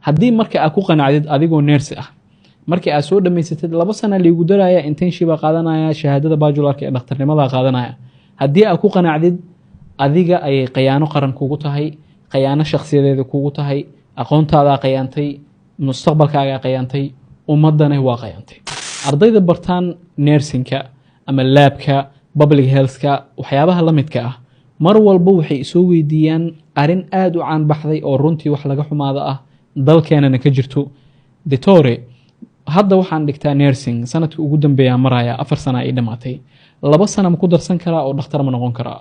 haddii marka aad ku qanacdid adigoo neersi ah markii aad soo dhamaysatid 2 sano liigu daraya internship qaadanaya shahaadada bachelorka ee dhakhtarnimada qaadanaya haddii aad ku qanacdid adiga ay qiyaano qaran kugu tahay qiyaano shakhsiyadeed kugu tahay aqoontaada qiyaantay mustaqbalkaaga qiyaantay ummadana waa qiyaantay ardayda bartaan nursingka ama labka public healthka waxyaabaha la midka ah mar walba waxay soo weydiiyaan arin aad u caan baxday oo runtii wax laga xumaada ah dalkeenana ka jirto ditore hadda waxaan dhigtaa nursing sanadkii ugu dambeeya maraya 4 sano ay dhamaatay 2 sano ma ku darsan karaa oo dhakhtar ma noqon karaa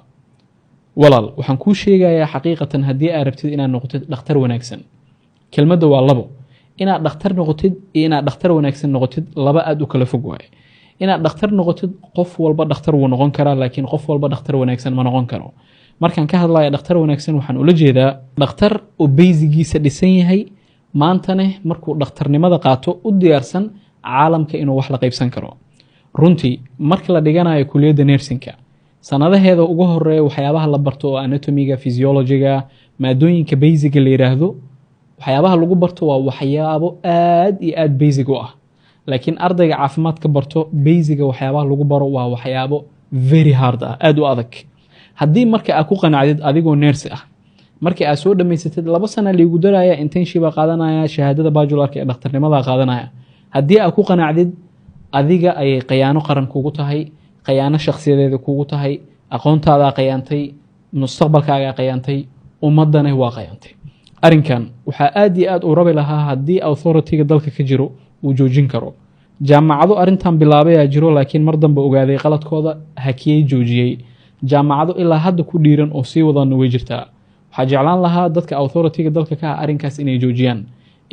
walaal waxaan kuu sheegayaa xaqiiqatan haddii aad rabtid inaad noqotid dhakhtar wanaagsan kelmadda waa labo inaad dhakhtar noqotid iyo inaad dhakhtar wanaagsan noqotid laba aad u kala fog waay inaad dhakhtar noqotid qof walba dhakhtar wuu noqon karaa laakiin qof walba dhakhtar wanaagsan ma noqon karo markaan ka hadlayo dhakhtar wanaagsan waxaan ula jeedaa dhakhtar oo baysigiisa dhisan yahay maantana markuu dhakhtarnimada qaato u diyaarsan caalamka inuu wax la qaybsan karo runtii marka la dhiganayo kuliyadda nursingka sanadaheeda ugu horeeya waxyaabaha la barto oo anatomiga physiologiga maadooyinka baysiga la yiraahdo waxyaabaha lagu barto waa waxyaabo aad iyo aad basic u ah laakiin ardayga caafimaadka barto baysiga waxyaabaha lagu baro waa waxyaabo very hard ah aad u adag haddii marka aad ku qanacdid adigoo neersi ah markii aad soo dhamaysatid 2 sano liigu daraya internship qaadanaya shahaadada bachelorka ee dhakhtarnimada qaadanaya haddii aad ku qanacdid adiga ay qiyaano qaran kugu tahay qiyaano shakhsiyadeed kugu tahay aqoontaada qiyaantay mustaqbalkaaga qiyaantay ummadana waa qiyaantay arinkan waxa aad iyo aad u rabi lahaa haddii authority-ga dalka ka jiro uu joojin karo jaamacado arintan bilaabay jiro laakiin mar dambe ogaaday qaladkooda hakiyay joojiyay jaamacado ilaa hadda ku dhiiran oo sii wadana way jirtaa waxa jeclaan lahaa dadka authority-ga dalka ka arinkaas inay joojiyaan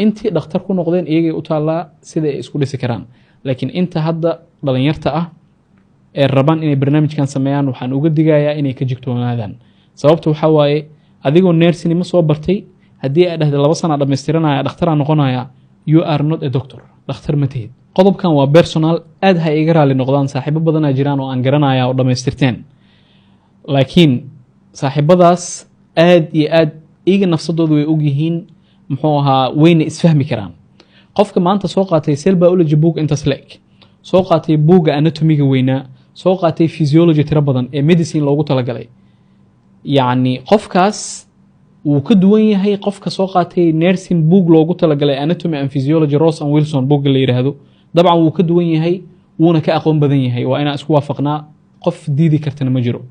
intii dhakhtar ku noqdeen iyagay u taalaa sida ay isku dhisi karaan laakiin inta hadda dhalinyarta ah ee rabaan inay barnaamijkan sameeyaan waxaan uga digayaa inay ka jigtoonaadaan sababta waxa waaye adigoo nursing ma soo bartay haddii aad dhahdo 2 sano dhameystiranaya dhakhtar noqonaya you are not a doctor dhakhtar ma tihid qodobkan waa personal aad ha iga raali noqdaan saaxiibo badan jiraan oo aan garanaya oo dhameystirteen laakiin saaxiibadaas aad iyo aad iga nafsadoodu way og yihiin muxuu ahaa wayna isfahmi karaan qofka maanta soo qaatay cell biology book inta slack soo qaatay buuga anatomiga weynaa soo qaatay physiology tira badan ee medicine loogu talagalay yacni qofkaas wuu ka duwan yahay qofka soo qaatay nursing book loogu talagalay anatomy and physiology Ross and Wilson book la yiraahdo dabcan wuu ka duwan yahay wuuna ka aqoon badan yahay waa inaan isku waafaqnaa qof diidi kartana ma jiro